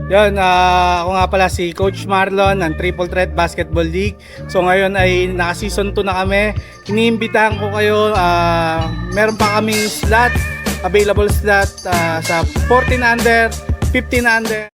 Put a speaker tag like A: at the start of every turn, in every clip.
A: Yun, ako nga pala si Coach Marlon ng Triple Threat Basketball League. So ngayon ay naka-season 2 na kami. Iniimbitahan ko kayo, meron pa kaming slot, available slot sa 14 under, 15 under.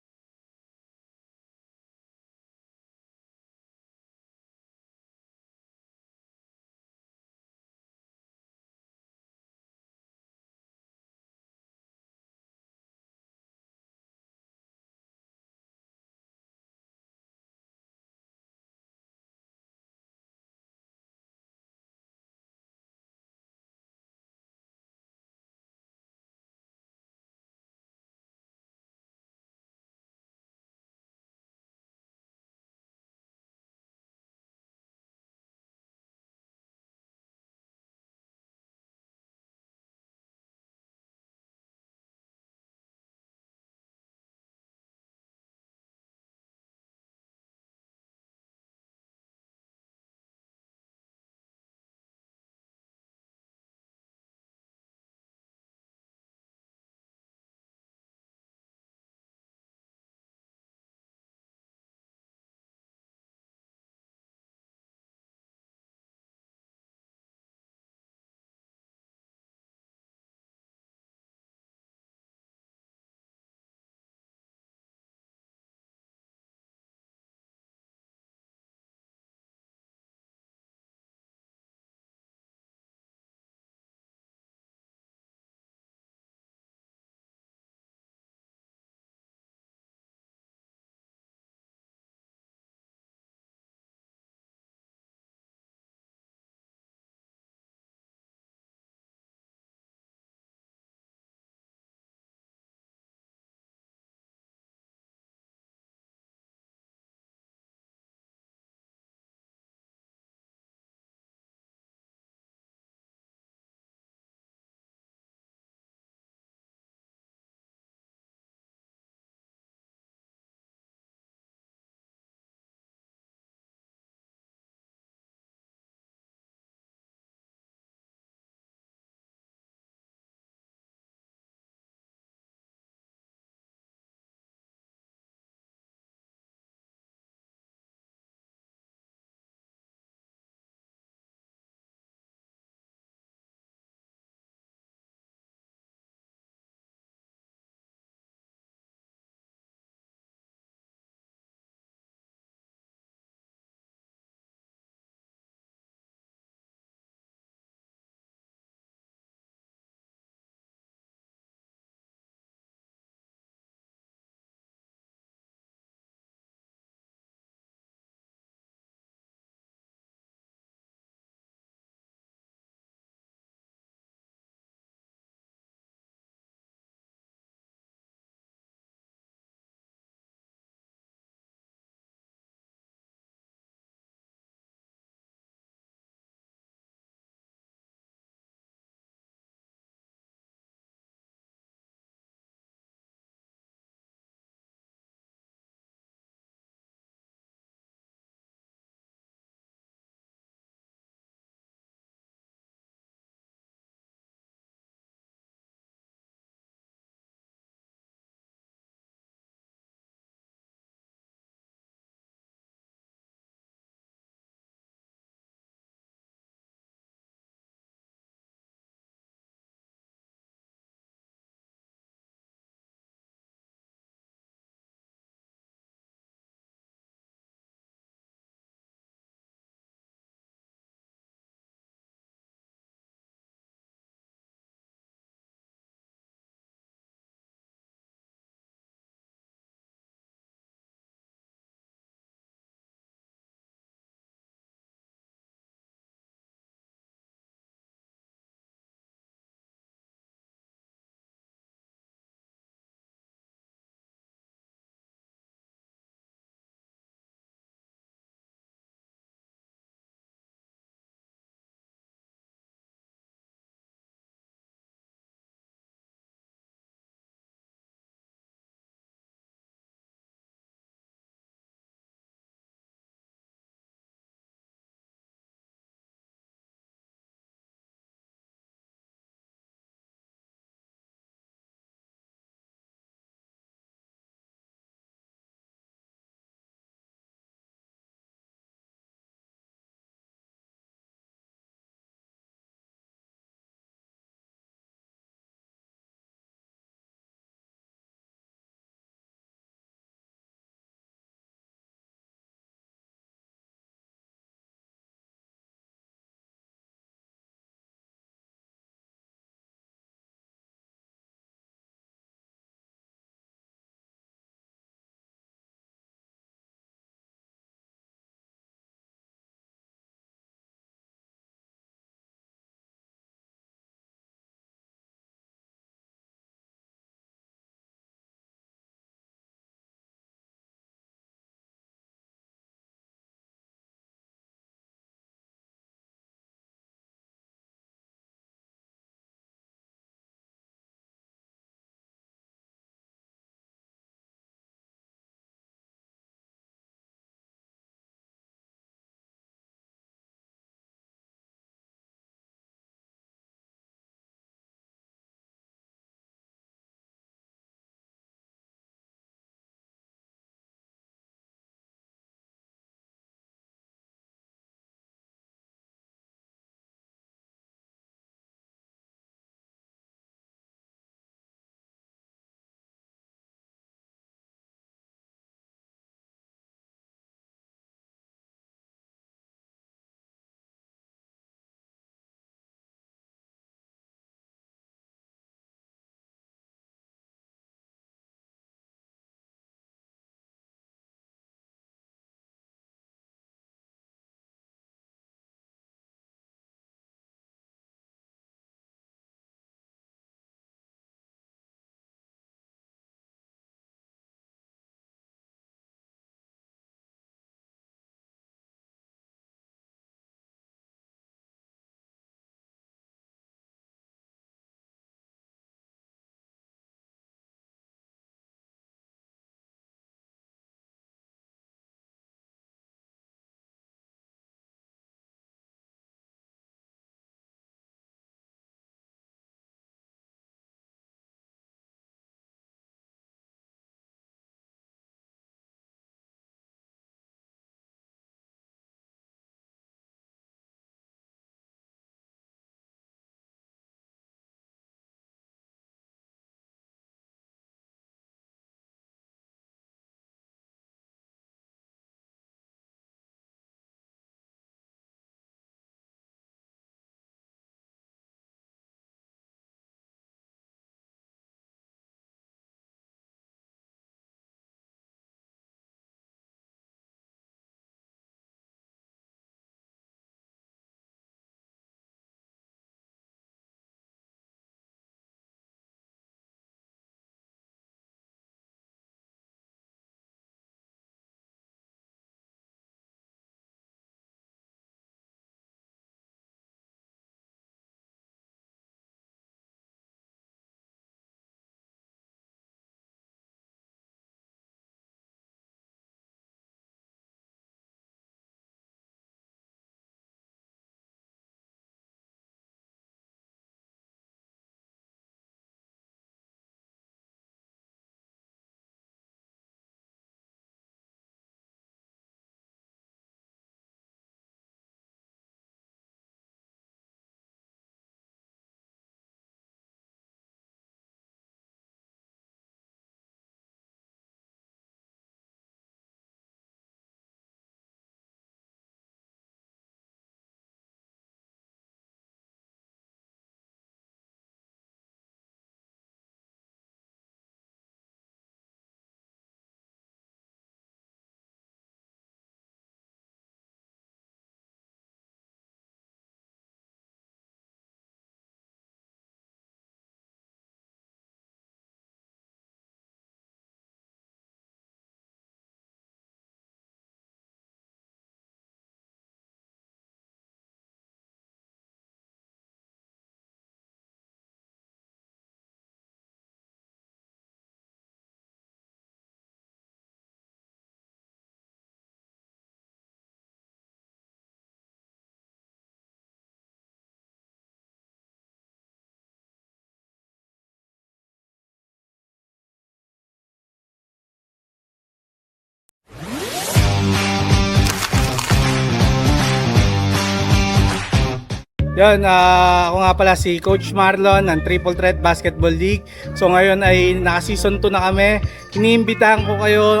A: Yan, ako nga pala si Coach Marlon ng Triple Threat Basketball League. So ngayon ay naka-season 2 na kami. Iniimbitahan ko kayo,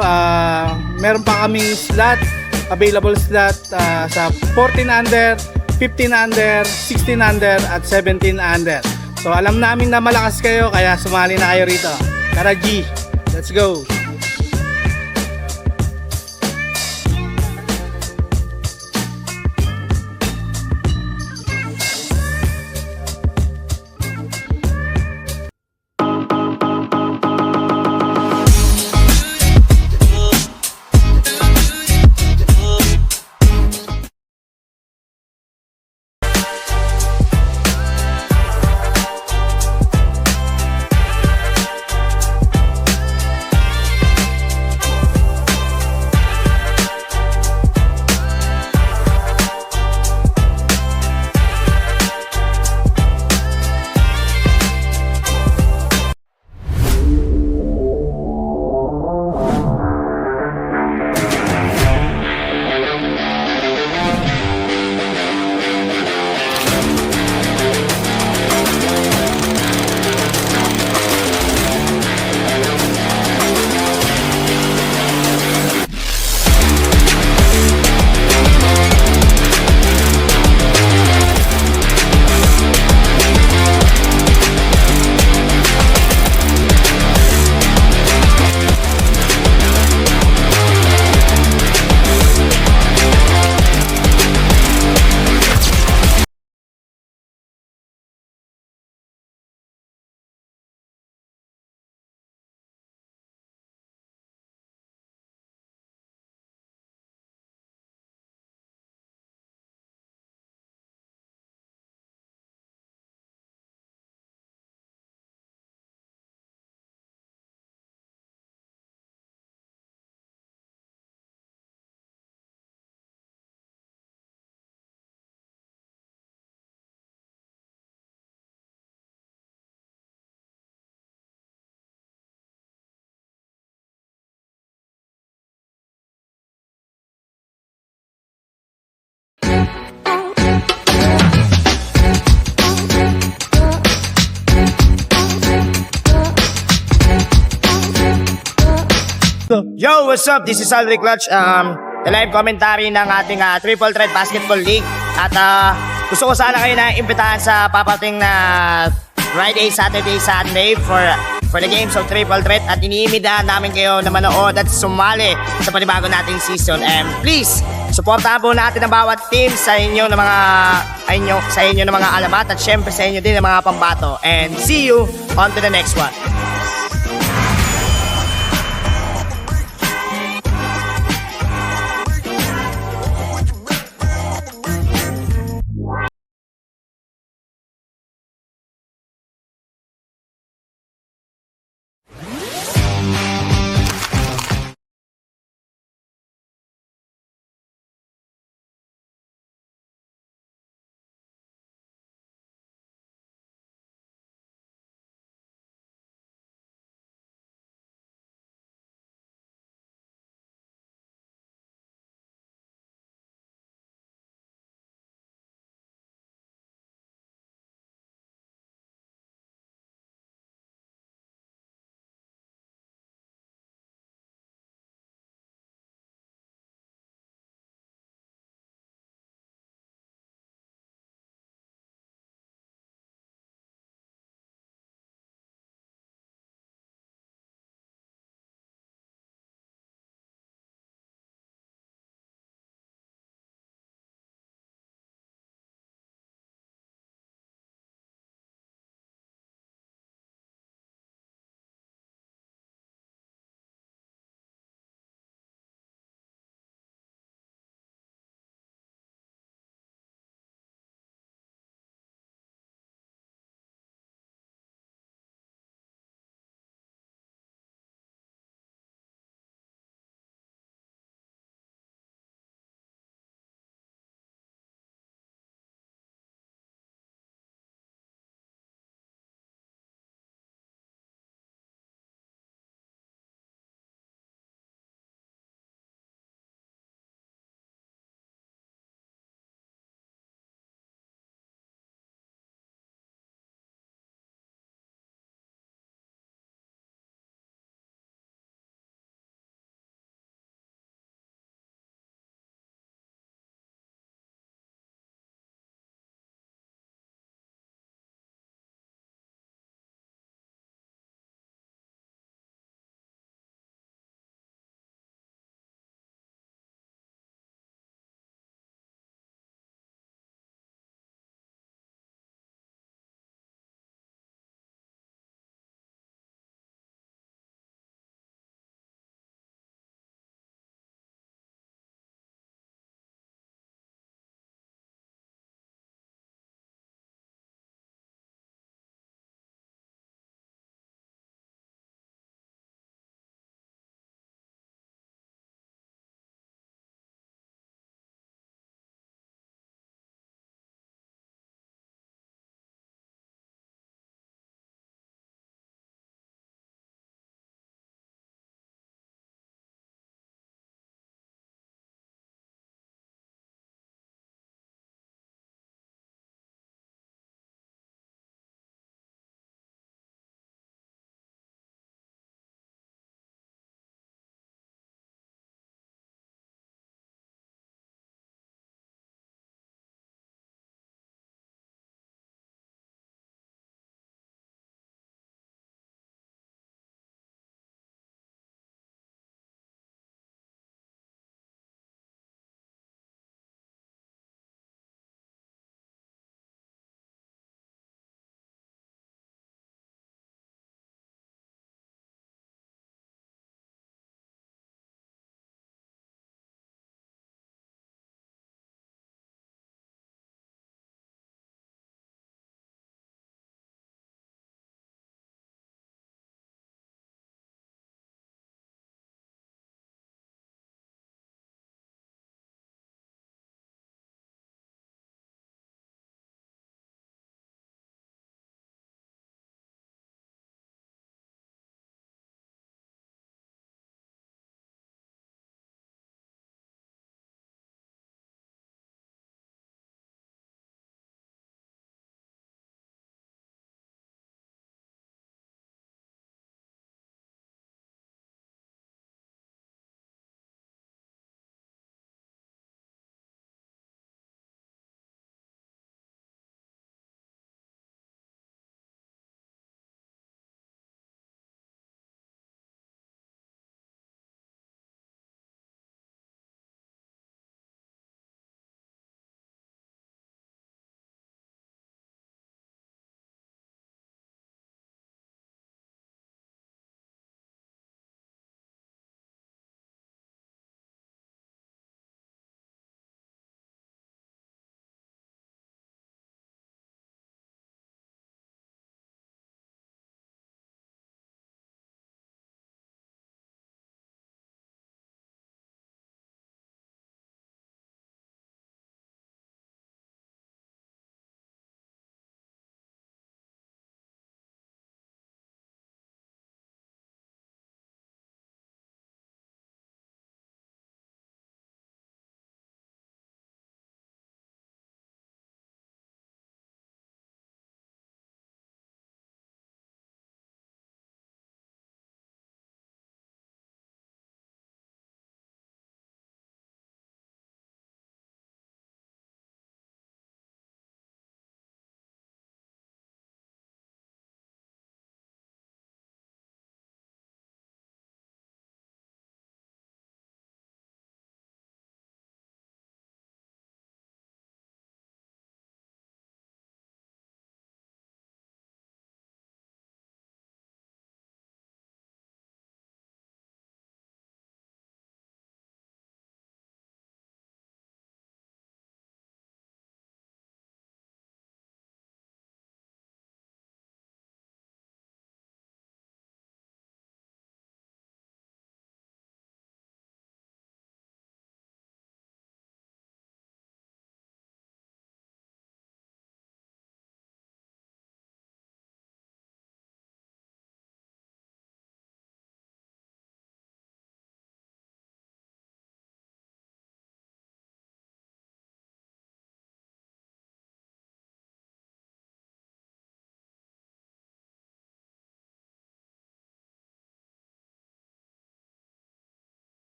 A: meron pa kaming slot, available slot sa 14 under, 15 under, 16 under at 17 under. So alam namin na malakas kayo kaya sumali na kayo rito. Tara G, let's go!
B: Yo, what's up? This is Aldric Clutch. The live commentary ng ating Triple Threat Basketball League. At gusto ko sana kayo na imbitahan sa papating na Friday, Saturday, Sunday for the games of Triple Threat. At iniimitahan namin kayo na manood at sumali sa panibago nating season. And please, supportahan po natin ang bawat team sa inyo ng mga alamat at syempre sa inyo din ng mga pambato. And see you on to the next one.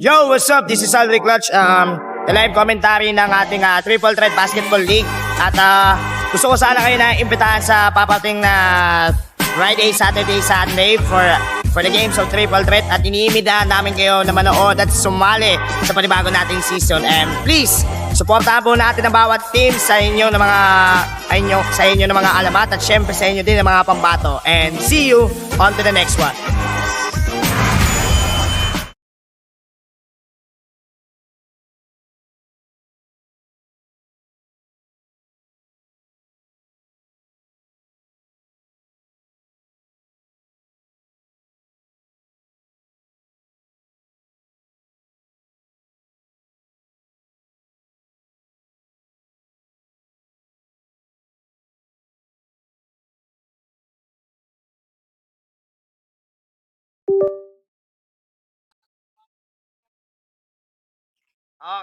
B: Yo, what's up? This is Alric Clutch. Live commentary ng ating Triple Threat Basketball League. At gusto ko sana kayo na imbitahan sa papating na Friday, Saturday, Sunday for the games of Triple Threat. At iniimitahan namin kayo na manood at sumali sa panibago nating season. And please, supportahan po natin ang bawat team sa inyo ng mga alamat at syempre sa inyo din ng mga pambato. And see you on to the next one.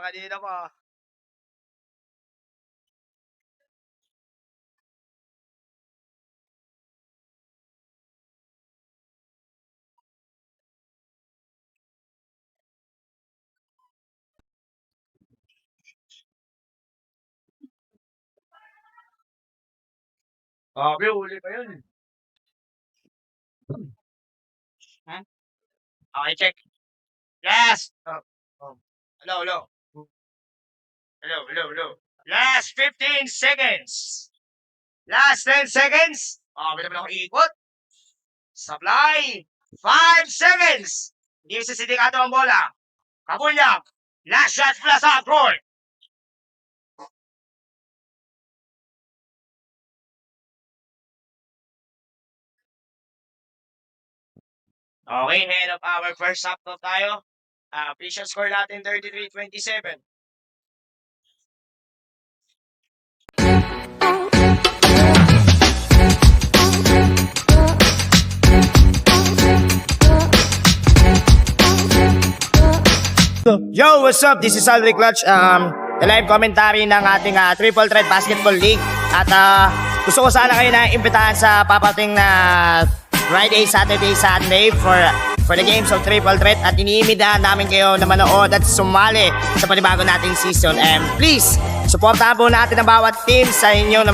B: Kanina pa. Uli pa yun. Ha? Okay, check. Yes! Hello, hello. Hello. Last 15 seconds. Last 10 seconds. May naman ako ikot. Supply. 5 seconds. Hindi sa sindikato ang bola. Kabulyak. Last shot plus up, Roy. Okay, head of our first half na tayo. Official score natin 33-27. Yo, what's up? This is Alric Clutch. Live commentary ng ating Triple Threat Basketball League. At gusto ko sana kayo na imbitahan sa papating na Friday, Saturday, Sunday for the games of Triple Threat. At iniimitahan namin kayo na manood at sumali sa panibago nating season. And please, supportahan po natin ang bawat team sa inyo ng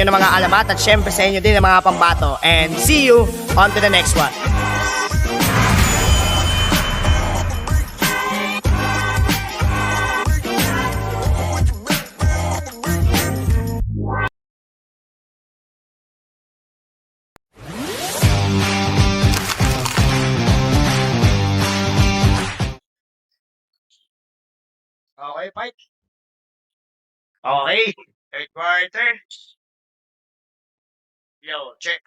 B: mga alamat at syempre sa inyo din ng mga pambato. And see you on to the next one. Okay, fight. Okay, third quarter. Yo, check.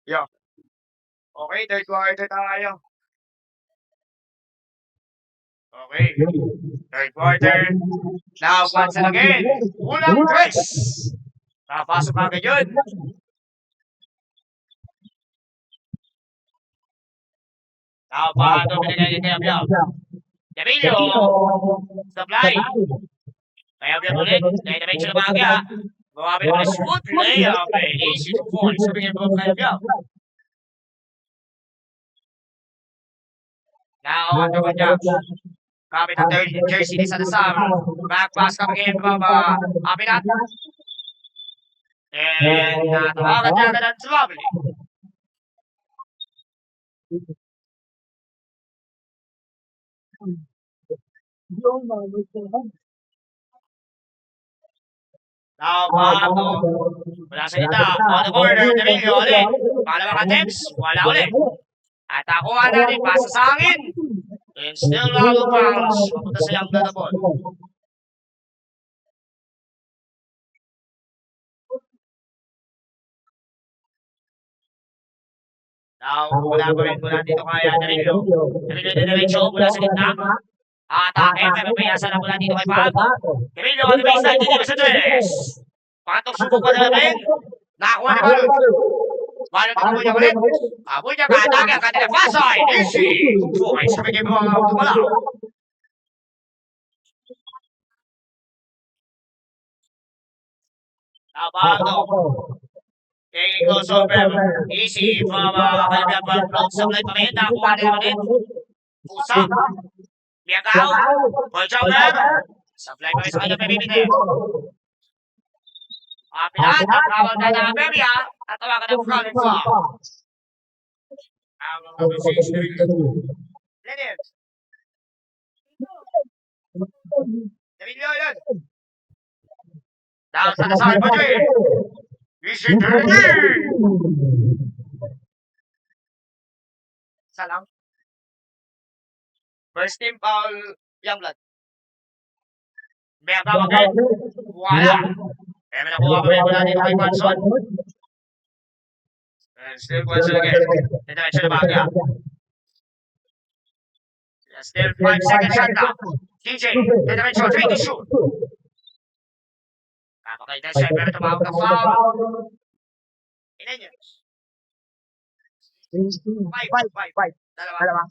B: Yo. Okay, third quarter tayo. Okay, third quarter. Now, once again, unang press. Napasok agad yun. Napasok binigay kay Abiyaw. Emilio, supply. Kaya Abiyaw ulit. Dahil na-mention na bagay ha. Gumamit ng smooth layup. Easy to fall. Sabi niya kay Abiyaw. Now, on the one jump. Kapit ang third jersey ni Sadasam. Back pass kami ngayon mga Aminat. And natawagan niya agad ang trouble. Now, bago. Wala sa ita. On the corner, Emilio ulit. Pangalawang attempts. Wala ulit. At nakuha natin pasa sa hangin. And still out of bounds. Papunta sa young na ball. Now, wala pa rin mula dito kaya Emilio. Emilio din diretso mula sa gitna. Atake, pero payasa na mula dito kay Pab. Emilio on the baseline, dito sa tres. Patok subok pa namin. Nakakuha ni Balot. Balot ang Abunya ulit. Abunya ka-atake ang kanila pasay. Easy. Tupoy sa bigay mga tumalaw. Nabago. Taking goes over. Easy from Kalibian front row. Sablay pa rin. Nakakuha na yung ulit. Pusa. Biagaw. Ball jumper. Sablay pa rin sa kanyang pabibigay. Pilat. Ang kawal tayo ng Aberia. At tawagan ng front and foul. Ang number 6. Lennon. Darillo yun. Down sa nasaan pa dyan. Vision Trinity. Isa lang. First team foul, Youngblood. Biagaw agad. Wala. Kaya may nakuha pa rin mula dito kay Gwanson. And still Gwanson again. Diretso na bagya. Still 5 seconds shot clock. DJ, diretso, 3 to shoot. Kapakita siya, pero tumawag na foul. Ilan yun? 5. Dalawa.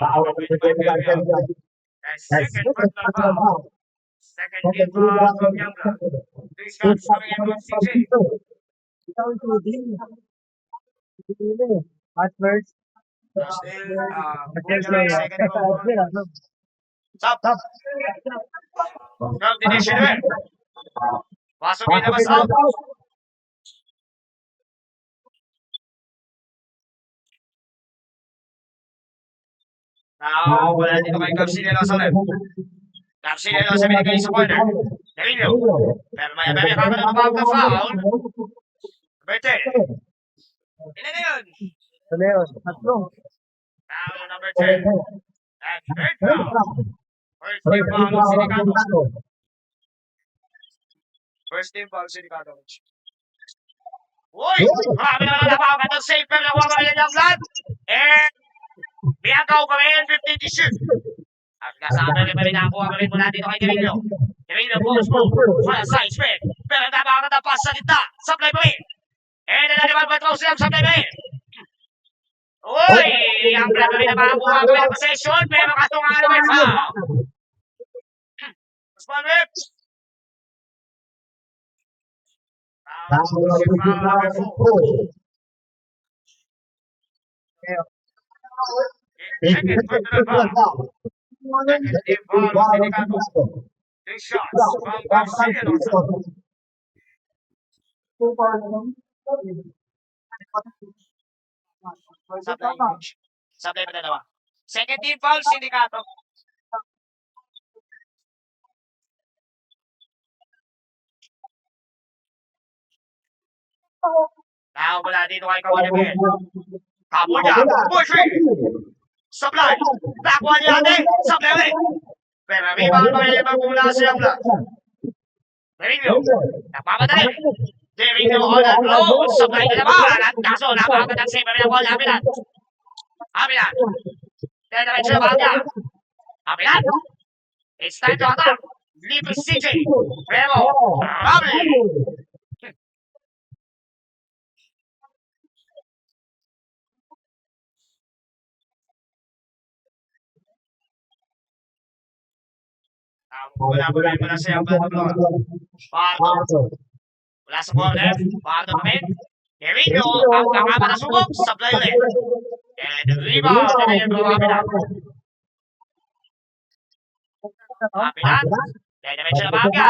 B: Foul. And second personal foul. Second team foul from Youngblood. 3 shots coming in from CJ.
C: At first,
B: Still, second foul. Stop. From the nation event. Pasok yung labas out. Now, wala dito kay Garcinia sa left. Garcinia sa binigay sa corner. Darillo. Pero may kami na tumawag na foul. Number 10. Ilan na yun?
C: tatlo.
B: Foul number 10. And third foul. First team foul ng Sindicato. First team foul Sindicato. Uy! Grabe naman ang napawagan ng safe pero nakuha pa rin yung blood. And Biagaw pa rin 15 to shoot. At kasama rin pa rin nakuha pa rin mula dito kay Darillo. Darillo goes move. Front side spread. Pero napawagan ng pass sa gitna. Supply pa rin. And nalaliman pa ito silang supply pa rin. Uy! Ang brad pa rin napakuha pa rin ng possession. Pero katungan naman foul. Osman Rip. Second personal foul. Second team foul ng Sindicato. 3 shots from Garcia Lozano. Sablay pa dalawa. Second team foul, Sindicato. Now, wala dito kay Kawanagin. Kamunya, pushing. Sablay. Nakuha niya natin. Sablay ulit. Pero rebound pa rin magmula sa Youngblood. Darillo. Napapadali. Darillo on and low. Sablay na naman. At kaso, napakagandang save pa rin ang ball. Abilan. Diretso na bagya. Abilan. It's time to attack. Leave CJ. Pero, Rabi. Wala pa rin mula sa Youngblood. Pardo. Wala sa corner. Pardo pa rin. Darillo. Ang kakama na subok. Sablay ulit. And rebound na rin yung Abilan. Abilan. Diretso na bagya.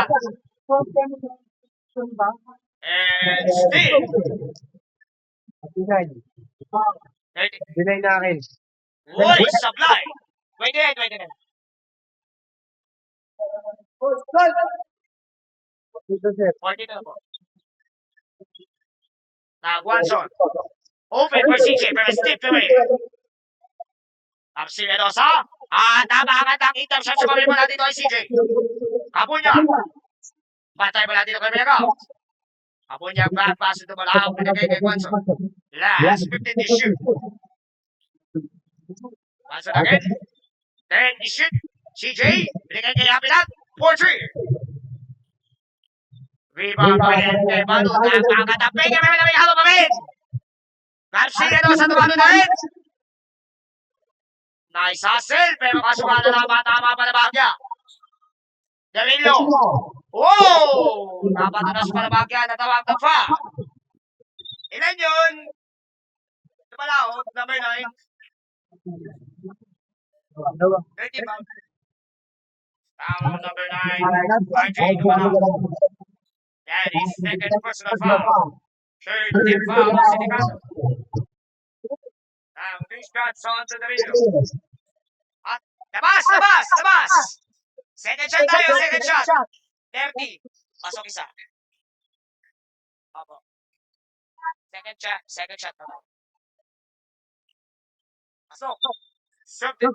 B: And still.
C: Dinay na akin.
B: Uy, Sablay. 29.
C: Dito, sir.
B: 40 na po. Gwanson. Open for CJ, pero stiff away. Garcia Rosa. Nabakat ang intercept sa pamilya mula dito kay CJ. Kapunya. Batay mula dito kay Biagaw. Kapunya, back pass ito mula ang pinagay kay Gwanson. Last 15 to shoot. Gwanson again. 10 to shoot. CJ, binigay kay Abilan. 4-3. Rebound pa rin kay Manu. Nakakatapay kay Manu. Halo pa rin. Garcia Rosa tumalo na rin. Nice hustle, pero kasuha na naman. Tama pa na bagya. Darillo. Oh! Napatanas pa na bagya. Natawag ng foul. Malao, number 9.
C: Dalawa.
B: 30 pounds. Foul number 9. RJ Malao. That is second personal foul. Third team foul on Sindicato. Now, 2 shots on to the middle. At, labas! Second shot tayo, second shot. 30. Pasok isa. Opo. Second shot na lang. Pasok. Sub! 30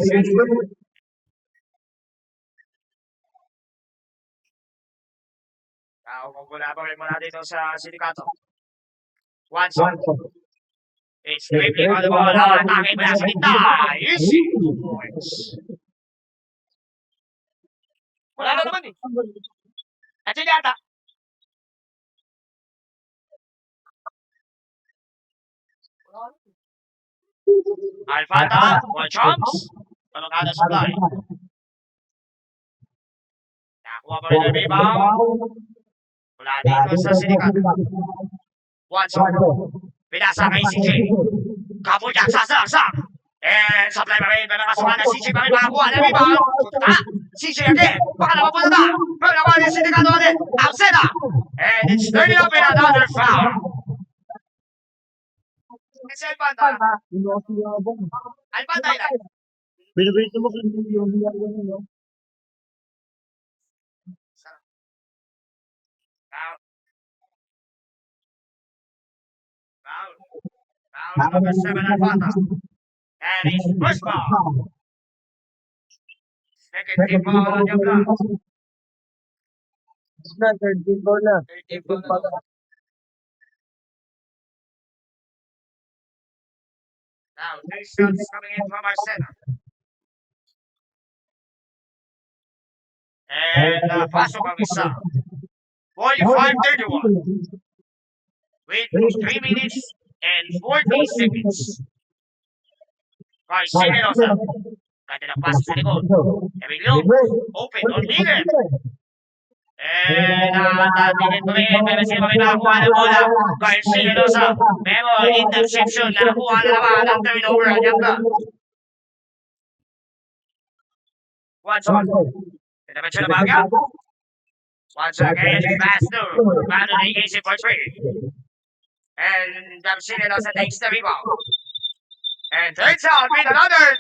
B: seconds. Now, mula pa rin mula dito sa Sindicato. One shot. It's dribbling on the ball. Atake mula sa gitna. Easy. Points. Wala na naman eh. Nandiyan yata. Alfanta, one chance. Palangada supply. Nakuha pa rin ang rebound. Mula dito sa Sindicato. One shot. Pinasa kay CJ. Kabulyak sa sarsak. And supply pa rin. Nakasama na CJ pa rin makakuha ng rebound. Punta. CJ again. Baka naman punta. Pero nakuha ni Sindicato ulit. Alcena. And it's turning up in another foul. It's Alfanta. Alfanta yun.
C: Binibigyan mo kung yung
B: Foul number 7 Alfanta. And it's first foul. Second team foul on your block.
C: third team ball na.
B: Third team foul na. Now, 3 shots coming in from our center. And pasok ang isa. 45-31. With 3 minutes and 40 seconds. Garcia Mendoza. Ganda ng pass sa likod. Emilio, open on Miguel. And tatigin pa rin. Pero sino pa rin nakakuha ng bola? Garcia Mendoza. Pero interception. Nakakuha na naman ang turnover. Anyangka. One shot. Pinapensyon na bagya. Once again, faster. Paano na iisip for 3. And Garcia Mendoza takes the rebound. And turns out with another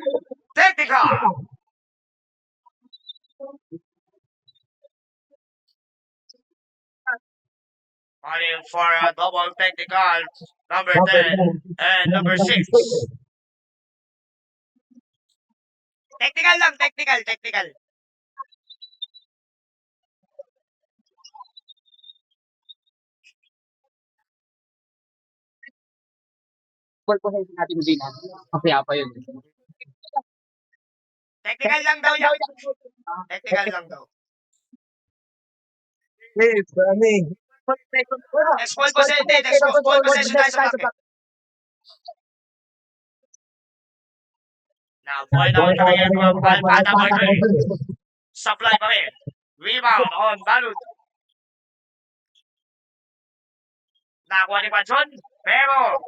B: technical. Calling for a double technical, number 10 and number 6. Technical lang, technical.
D: Ball possession natin din. Kaya pa yun.
B: Technical lang daw yan. Technical lang daw.
C: Yes,
B: Next ball possession tayo sa bracket. Now, ball down coming in from Alfanta Marjorie. Supply pa rin. Rebound on Balut. Nakuha ni Panchon, pero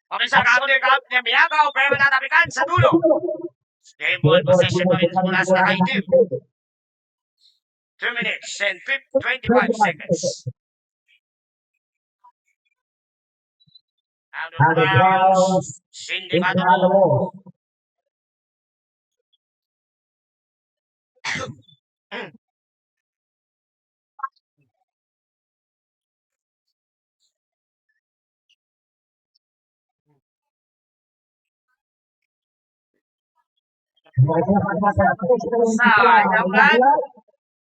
B: pakisa ka ni Miagaw, pero natapikan sa dulo. Game ball possession pa rin mula sa nakaitim. 2 minutes and 25 seconds. Out of bounds, Sindicato ball. Sayangkan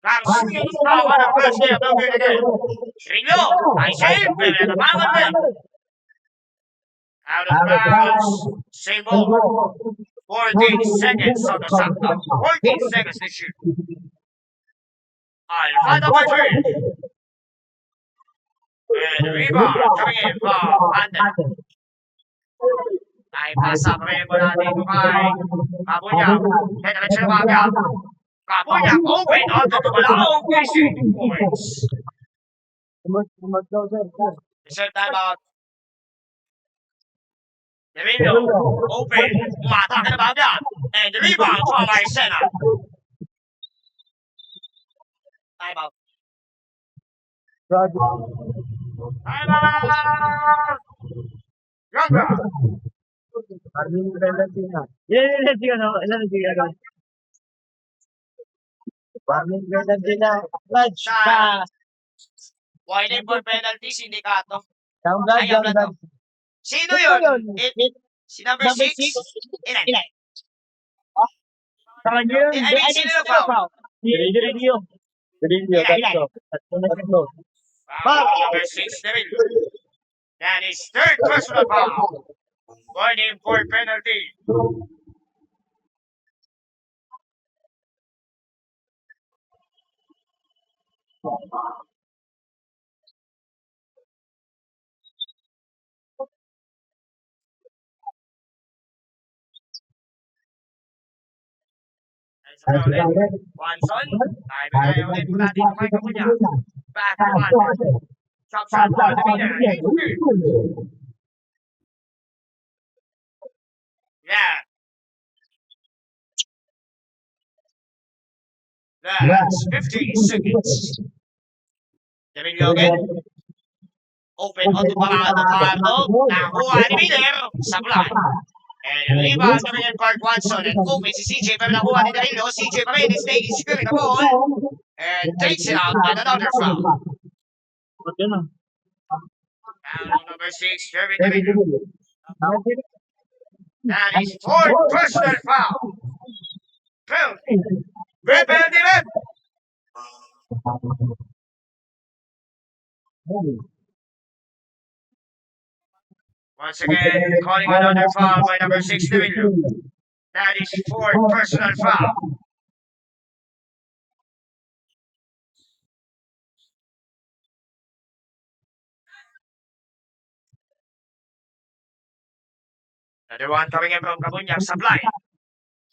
B: Garcia tawa ng Garcia again again. Ringo, I save, pero natapangan din. Out of bounds, same ball. 14 seconds on the shot clock. 14 seconds to shoot. Alfanta Marjorie. And rebound coming in from Anden. Ay pasa pa rin mula dito kay Kabunya. Kaya na siya lumagya. Kabunyang open onto the Balao facing points.
C: Tumat daw, sir.
B: Reserve timeout. Emilio, open. Umatake na ba yan? And the rebound from Arsena. Timeout.
C: Brad.
B: Timeout! Younger.
C: Armin Valentina. Yes, yun, no? Ilan na siya, no? Armin Valentina. Clutch.
B: Sa winding for penalties, hindi ka to.
C: Down blood,
B: Ayaw
C: down
B: na
C: blood.
B: to. Sino yun? Si number 6? Ilan?
C: Sa kanya yun.
B: I mean, sino yung foul?
C: Dirilio. Dirilio, tatlo. Tatlo.
B: Foul number 6, Devil. That is third personal foul. Winding for penalty. Watson, tayo na ulit mula dito kay Kabunya. Back to one. Chop shot ball to Miller. Yeah. That's 15 seconds. Emilio again. Open onto Parado. Nakuha ni Miller sa block. And rebound naman yan Clark Watson. And open si CJ pero nakuha ni Danilo. CJ pa rin is taking secure the ball. And takes it out on another foul. Foul number 6, Jeremy Danilo. That is fourth personal foul. Penalty. Penalty red. Once again, calling another foul by number 6, Danilo. That is fourth personal foul. Another one coming in from Kabunyak supply.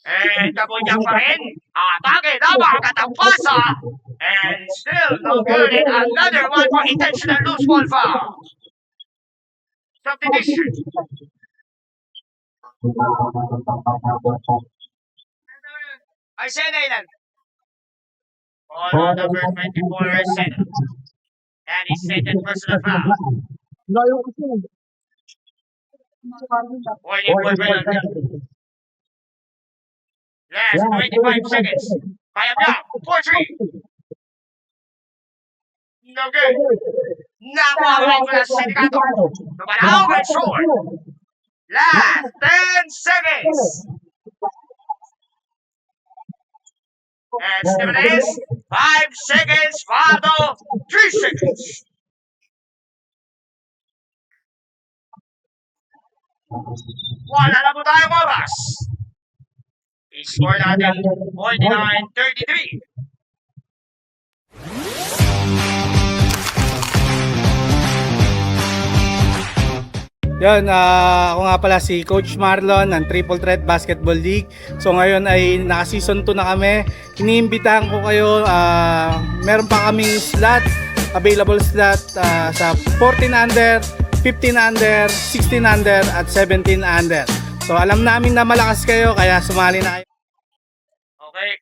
B: And Kabunyak pa rin. Atake, tama, katapasa. And still no good. And another one for intentional loose ball foul. Substitution. Arsena ilan? Ball number 24, Arsena. And is second personal foul. Waiting for penalty. Last 25 seconds. Kaya na, 4-3. No good. Nakuha ko na sa sindikato. Lumalaw ang short. Last 10 seconds. And still it is 5 seconds. Faldo, 3 seconds. Wala na po tayong oras. I-score natin 49-33.
A: Yan, ako nga pala si Coach Marlon ng Triple Threat Basketball League. So ngayon ay naka-season 2 na kami. Iniimbitahan ko kayo, meron pa kaming slot, available slot sa 14 under, 15 under, 16 under at 17 under. So alam namin na malakas kayo kaya sumali na kayo.
B: Okay.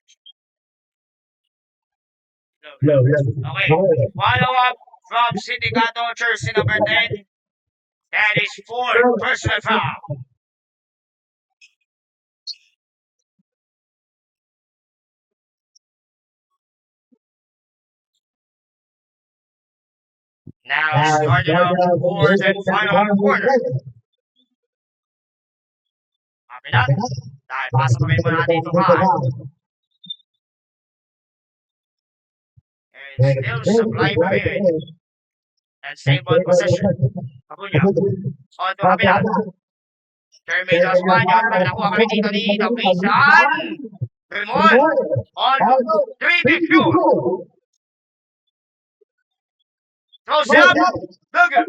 B: Okay. Follow up from Sindicato jersey number 10. That is 4 personal foul. Now starting up fourth and final quarter. Kapila. Dahil pasok kami muna dito ka. And still supply pa rin. And same ball possession. Kabunya. On to Kapila. Terminos Banyan. Nakuha kami dito. Pisan. Remon. On to 3 pure. Throws it up. Logan.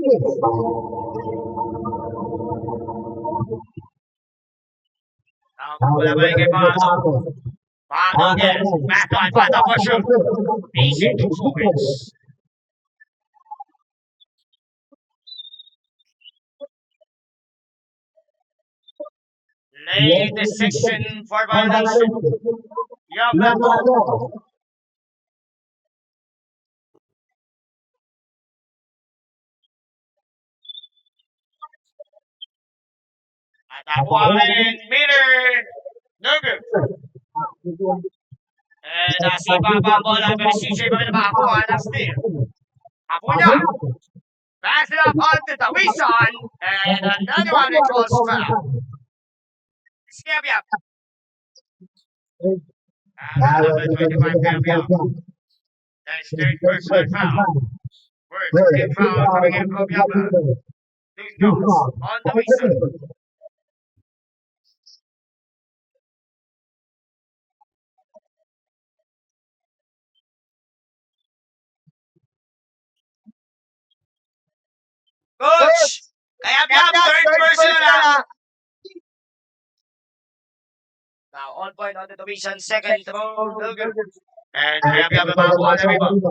B: Wala ba yung pasok? Pablo again. Backline, bata for sure. Easy 2 points. Late decision for violation. Young red ball. At nakuha rin Miller. Nugget. And nasipa pa ang bola pero CJ pa rin makakuha ng steal. Apunya. Pass it up onto Tawisan. And another one that calls foul. Skip yap. Number 25 Gabriel. That's third personal foul. First team foul coming in from Yabla. Two shots on Tawisan. Coach! Kaya third personal na. Now on point on the Tawisan. Second throw. Nugget. And kaya makakuha ng rebound.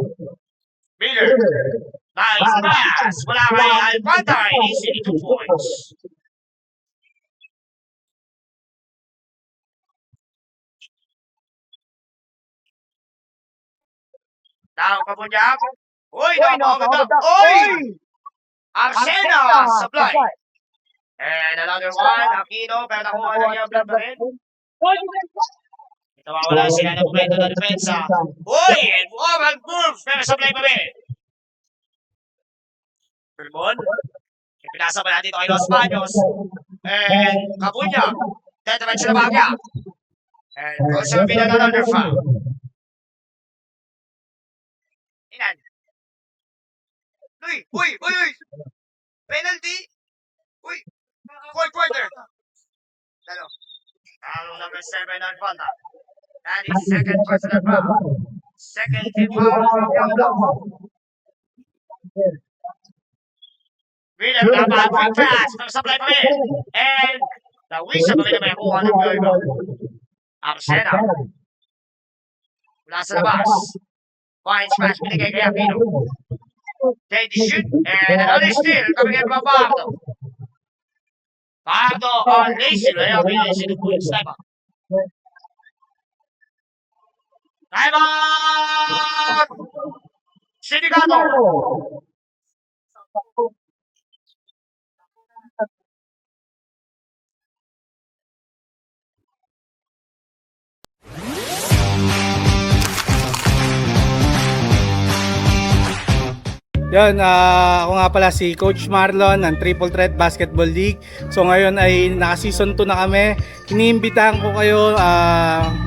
B: Miller. Nice pass. Wala kay Alpantay. Easy 2 points. Now, Kabunyap. Uy, napakaganda. Uy! Arsena supply. And another one. Aquino. Pero nakuha lang yung block na rin. Nawawala sila ng momento ng depensa. Uy! And Warren Wolf. Pero supply pa rin. Vermon. Pinasa pa natin ito kay Los Baños. And Kabunyap. Determination na bagya. And Coach Alvin another foul. Inan. Uy! Penalty? Uy! Fourth quarter. Lalo. Foul number 7 on Fanta. That is second personal foul. Second team foul from Youngblood. William dapat quick pass. Supply pa rin. And Tawisan pa rin na may kuha ng rebound. Arsena. Mula sa labas. Fine smash binigay kay Aquino. Steady shoot. And another steal coming in from Pardo. Pardo on lazy. Kaya lazy 2 points. Time out. Time out! Sinigado.
A: Yun, ako nga pala si Coach Marlon ng Triple Threat Basketball League. So ngayon ay naka-season 2 na kami. Iniimbitahan ko kayo,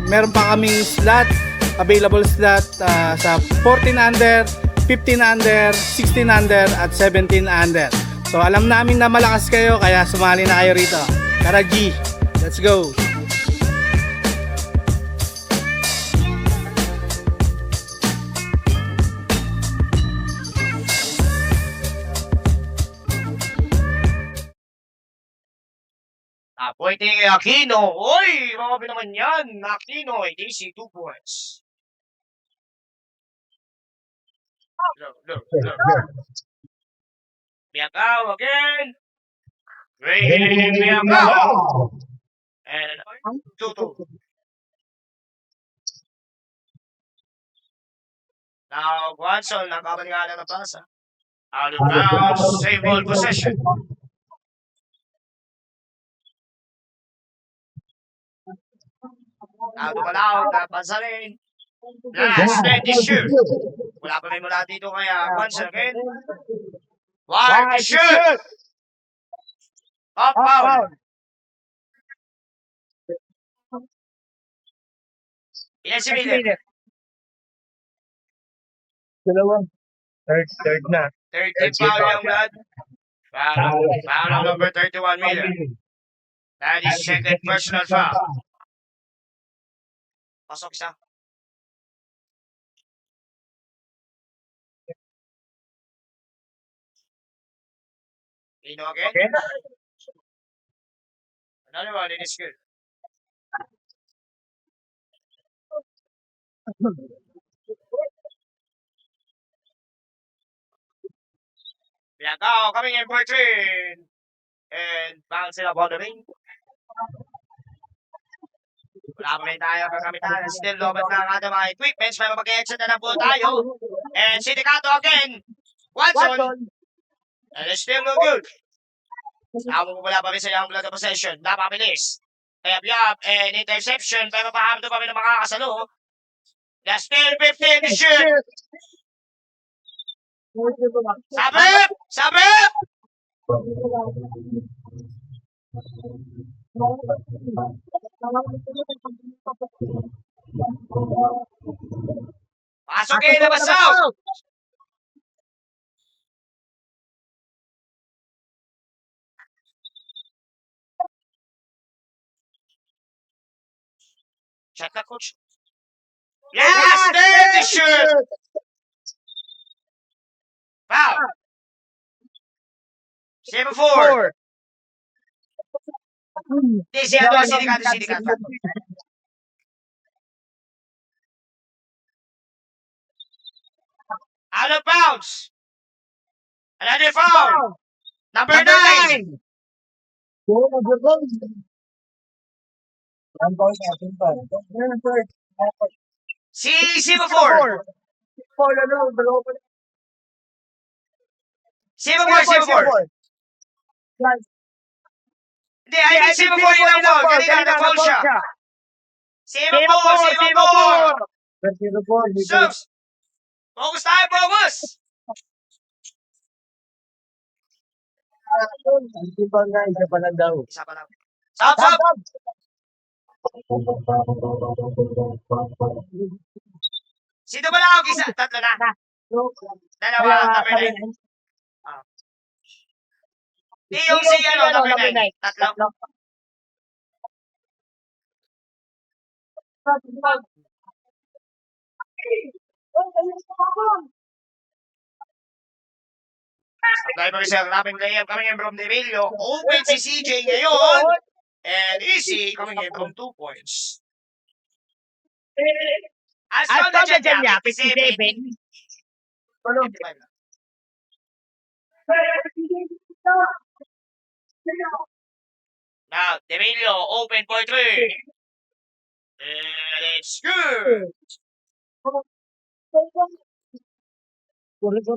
A: meron pa kaming slot, available slot sa 14 under, 15 under, 16 under at 17 under. So alam namin na malakas kayo kaya sumali na kayo rito. Tara G, let's go!
B: Pointing kay Aquino. Uy! Mga naman yan. Aquino ay DC 2 points. Look. Miagaw again. Miagaw. And 2-2. Now, Guanzon, nakabalikan na pasa. Out of bounds, save ball possession. Now, dumalaw, napasa rin. Last net is shoot. Wala pa rin mula dito kaya Guanzon again. Wide shoot. Up foul. Ilan si Miller?
C: Dalawang. Third na.
B: Third team foul yung blood. Foul on number 31 Miller. That is second personal foul. Pasok isa. Ino again. Another one, it is good. Bianca coming in for three. And bouncing up on the ring. Wala pa rin tayo kagamitan. Still lobat lang ang ating mga equipments. May mag-exit na po tayo. And Sindicato again. Watson. And it's still no good. Wala pa rin sa yung blood of possession. Napabilis. Yab, and interception. Pero pahamdo pa rin ng mga kasalo. That's still 15 to shoot. Sabip! Sabip! Pasukin na basaw! Check that, coach. Yes! There to shoot! Foul! 7-4. Sindicato. Out of bounds. Another foul. Number 9. Si 7-4. 7-4. Hindi, I think 7-4 yun ang foul. Kanina nag-foul siya. 7-4. Subs. Focus tayo, focus. Isa pa lang. Sub. Sino ba lang? Isa. Tatlo na. Dalawa. Number 9. Di yung si number 9. Tatlo. Supply pa rin siya. Rapid layup coming in from Devillo. Open si CJ ngayon. And Easy coming in from 2 points. As from the dyan niya, 57. 55 lang. Now, Devillo open for 3. And it's good. 41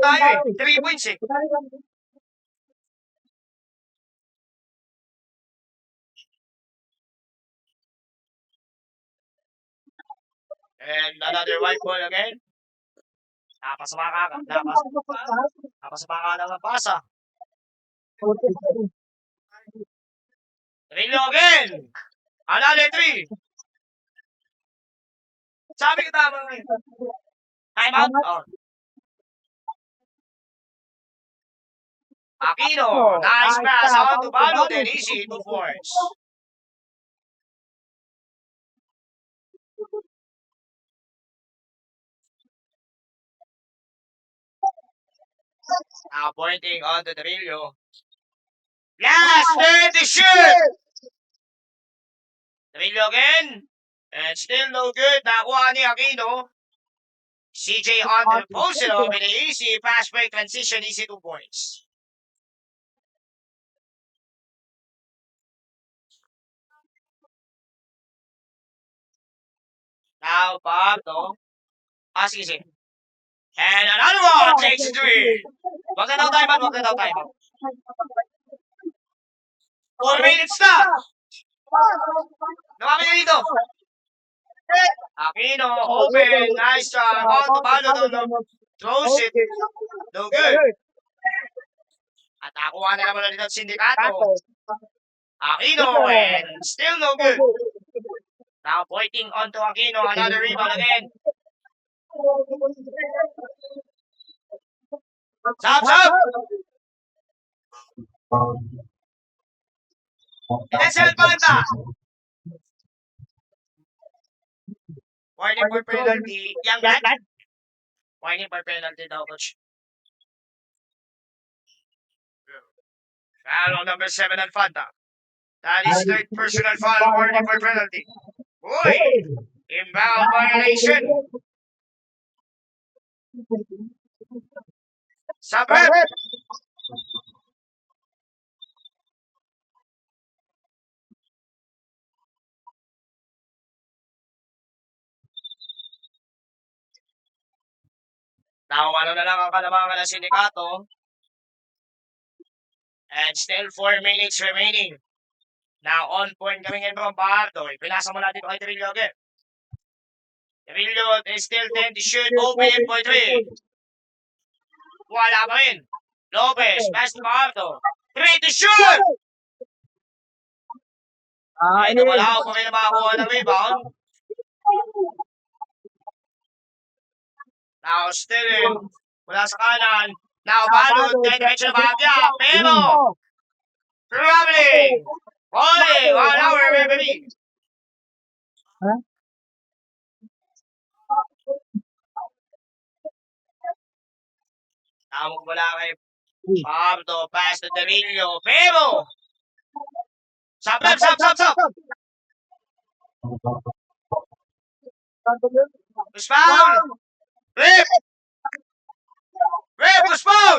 B: tayo eh. 3 points eh. And another white ball again. Napasama ka ng pasa. Devillo again. Another 3. Sabi ko tama ngayon. Time out. Oh. Aquino, nice pass on to Balo, then Easy, 2 points. Now pointing on to Devillo. Yes, there to shoot! Devillo again. And still no good. Nakuha ni Aquino. CJ on the post it over the Easy. Fast break transition, Easy 2 points. Now, Pablo. Sige. And another one takes 3. Wag na daw time out. 4 minutes na. Nakapin na dito. Aquino, open. Nice try. On to Pablo. Throws it. No good. At nakuha na naman dito Sindicato. Aquino and still no good. Now pointing onto Aquino. Another rebound again. Sub! Inasal banda. Warning for penalty. Young lad. Warning for penalty daw, coach. Foul on number 7 on Fanta. That is third personal foul. Warning for penalty. Uy! Inbound violation. Sa prep. Now, ano na lang ang kalamangan ng sindikato. And still 4 minutes remaining. Now, on point kami ngayon from Bardo. Pinasa mo natin kay Trillo again. Trillo is still 10 to shoot. Open for 3. Wala pa rin. Lopez, pass to Bardo. 3 to shoot! Ito wala pa rin na makakuha ng rebound. Now, still in. Wala sa kanan. Now, Balud. Diretso na Bagya. Pero, traveling. Holy, 1 hour, baby. Tawag wala kay Bardo. Pass to Darillo. Pero, sap. Push foul. Rip. Push foul.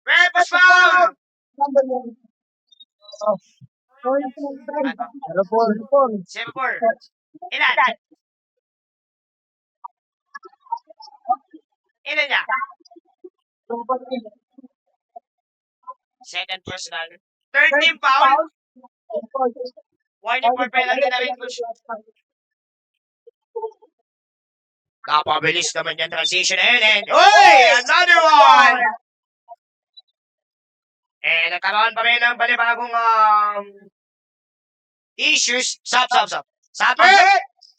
B: Push foul. Singapore. Ilan? Ilan niya? Second personal. 13 foul. Warning for penalty na rin, coach. Napabilis naman yung transition and uy! Another one! And nagkaroon pa rin ng panibagong issues. Stop. Sabi!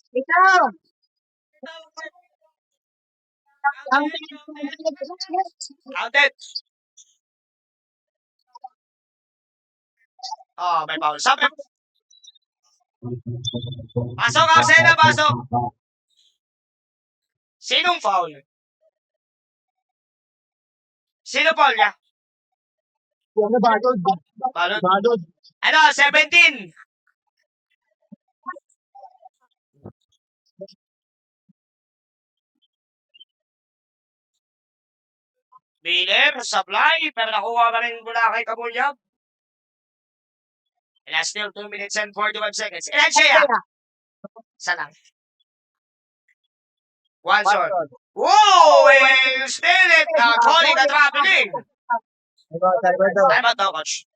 C: Ikaw!
B: Counted. Oh, may foul. Sabi! Pasok, Arsena, pasok! Sinong foul? Sino foul niya? Balod. Ano, 17? Miller, supply, pero nakuha pa rin mula kay Kabulyag. And that's still 2 minutes and 41 seconds. Ilan siya? Isa lang. One shot. Whoa! And still it. Calling a traveling. Time out daw, coach.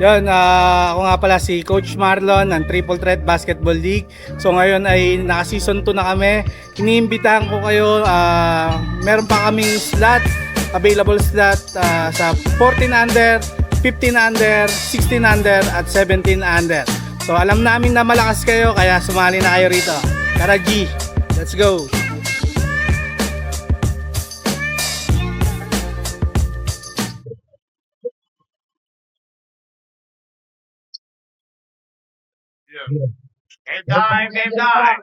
A: Yun, ako nga pala si Coach Marlon ng Triple Threat Basketball League. So ngayon ay naka-season 2 na kami. Iniimbitahan ko kayo, meron pa kaming slot, available slot sa 14 under, 15 under, 16 under at 17 under. So alam namin na malakas kayo kaya sumali na kayo rito. Tara G, let's go!
B: Game time.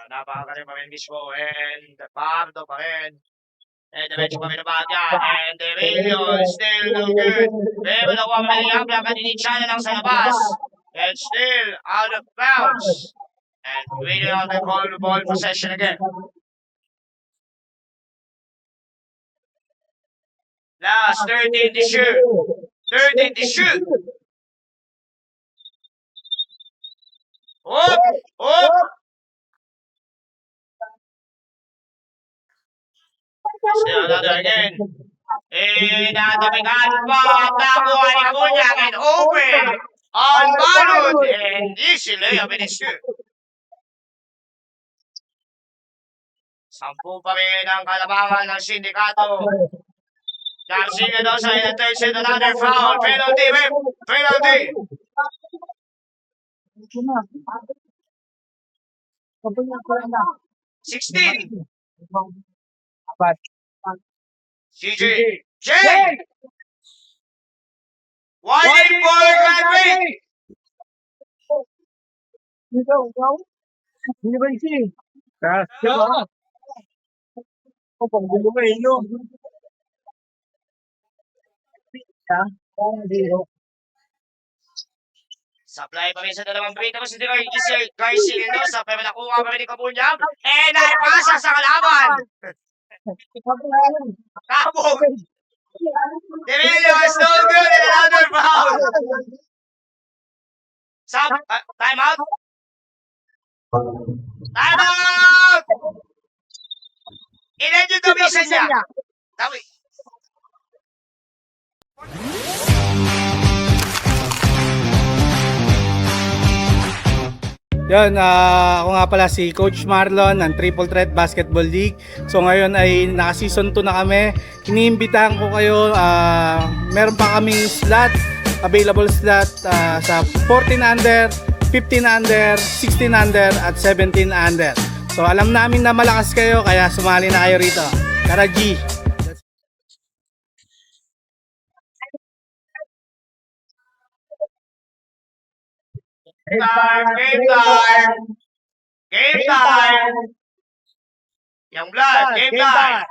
B: Napakagaling pa rin mismo. And Bardo pa rin. And diretso pa rin na Bagya. And Derillo is still no good. Pero nakuha pa rin yung Abla. Kaninichana lang sa labas. And still out of bounds. And waiting on the ball possession again. Last 13 to shoot. 13 to shoot. Up. Still another again. Natamigan pa at nakuha ni Kabulyag and open on Balud and easy layup in his shoot. 10 pa rin ang kalabangan ng sindikato. Garcia daw sa third set, another foul. Penalty, rip. Penalty. 16.
C: Apat.
B: CJ. Jay! Winding for Gladwin!
C: Dito, ikaw? Hindi ba isi? Diba? O, pagbulo ka yun, no? Zero.
B: Supply pa rin sa dalawang break. Tapos si Garcia Losa. Pero nakuha pa rin ni Kabunyang. And naipasa sa kalaban. Kabog. Emilio is no good in another foul. Time out. Time out! Ilan yung commission niya? Tawi.
A: Yan, ako nga pala si Coach Marlon ng Triple Threat Basketball League. So ngayon ay naka-season 2 na kami. Iniimbitahan ko kayo, meron pa kaming slot, available slot sa 14 under, 15 under, 16 under at 17 under. So alam namin na malakas kayo kaya sumali na kayo rito. Tara G!
B: Game time! Game time! Young blood, game time!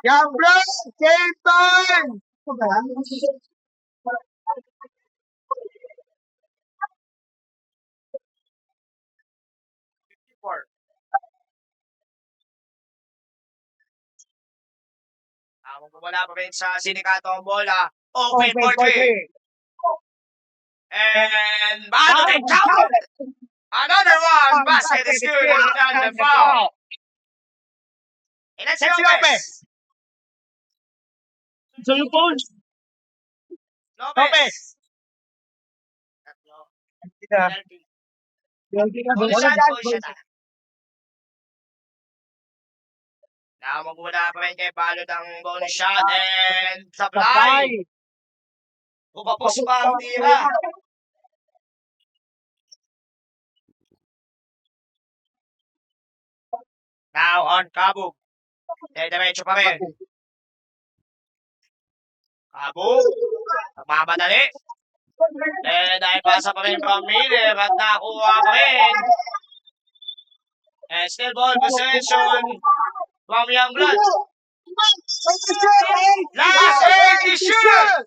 C: Young blood, game time!
B: Wala pa rin sa sinikato ang bola. Open for three. And Manu they count. Another one. Basket is good. And the foul. And that's Lopez.
C: So yung phone?
B: Lopez. Penalty. Bonus shot. Magmula pa rin kay Balod ang bonus shot and supply. Upapos pa ang tira. Now on Kabog. Diretso pa rin. Kabog. Magmamadali. And dahil pasa pa rin from Miller at nakuha pa rin. And still ball possession from Youngblood. Last 8 is shoot!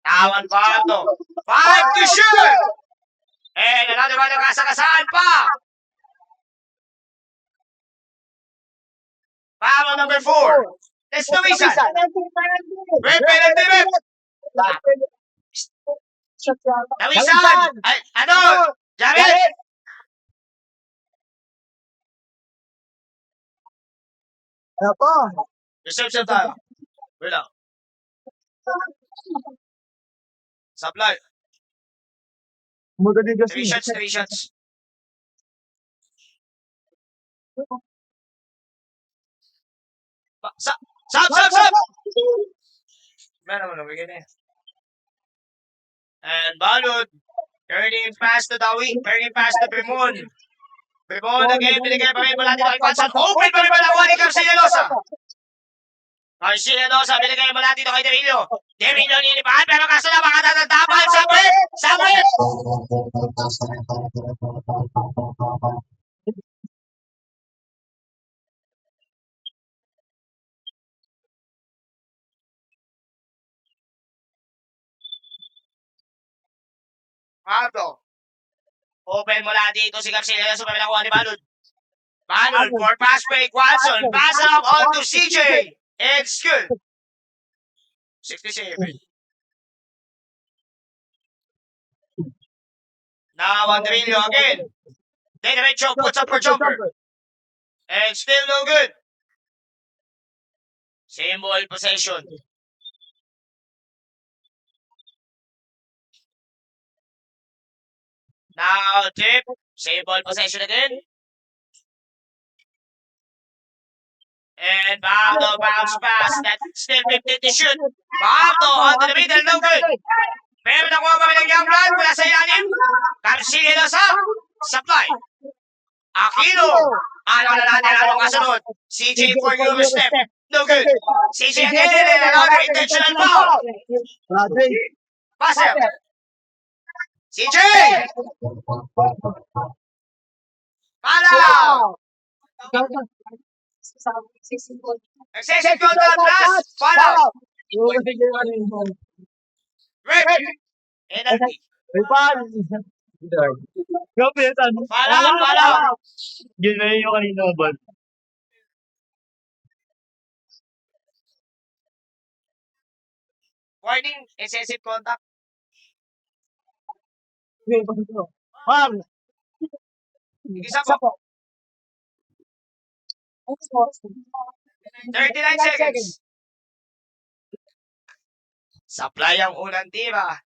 B: Now on Barto. 5 to shoot! And another one nagkasakasaan pa! Foul number 4. Let's do it. Red penalty red. Tawisan! Ay, ano? Jared!
C: Ano po?
B: Reception tayo. Wait lang. Supply.
C: Muda din kasi.
B: 3 shots. Sub! Meron mo na, bigyan niya. And Balod, turning pass to Dawi, turning pass to Brimon. Brimon again, binigay pa rin mula dito kay Pansan. Open pa rin mula ni Garcia Losa. Garcia Losa, binigay mula dito kay Derillo. Derillo nilipahan, pero kaso na mga tatatapan. Sabit! Pablo. Open mula dito si Garcia Losa, pero nakuha ni Balod. Balod for pass break, Watson. Pass up on to CJ. It's good. 67. Now on Derillo again. Derecho puts up for jumper. And still no good. Same ball possession. Now tip. Same ball possession again. And Bardo bounce pass. That's still 15 to shoot. Bardo onto the middle, no good. Pero nakuha pa rin ng young blood mula sa ilalim. Garcia sa supply. Aquino. Alam na natin anong kasunod. CJ for your step. No good. CJ again and another intentional foul. Passer. CJ! Palaw! Excessive contact plus. Palaw. Rick. Penalty. Palaw.
C: Yun na yung kanina ba?
B: Warning. Excessive contact.
C: Ma'am,
B: Isa po. 39 seconds. Supply ang unang tira.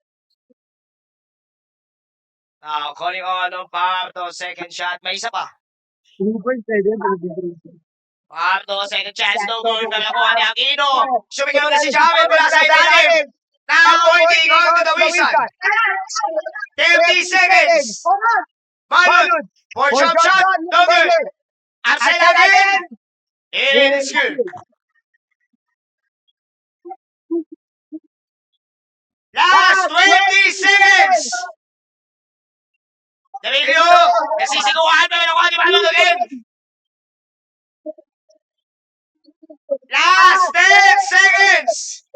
B: Now, calling on Pardo, second shot. May isa pa. Pardo, second chance. No good. Nalakuha ni Aquino. Sumigaw na si Javid mula sa ilalim. Now pointing on to the whistle. 30 seconds. Balud. For jump shot. No good. Arcel again. It is good. Last 20 seconds. Emilio, nasisiguan pa rin ako ni Balud again. Last 10 seconds.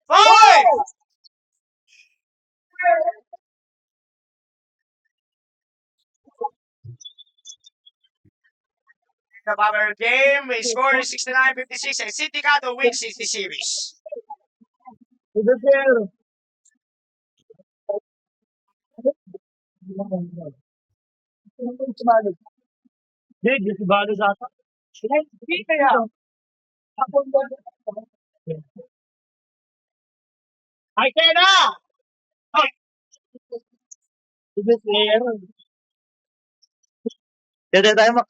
B: 5. The power game, we score 69-56 and Sindicato wins the series.
C: hindi si Balo sa ata. Hindi kaya. Ay, kaya na! Ay! Sige, player. Kaya tayo mo.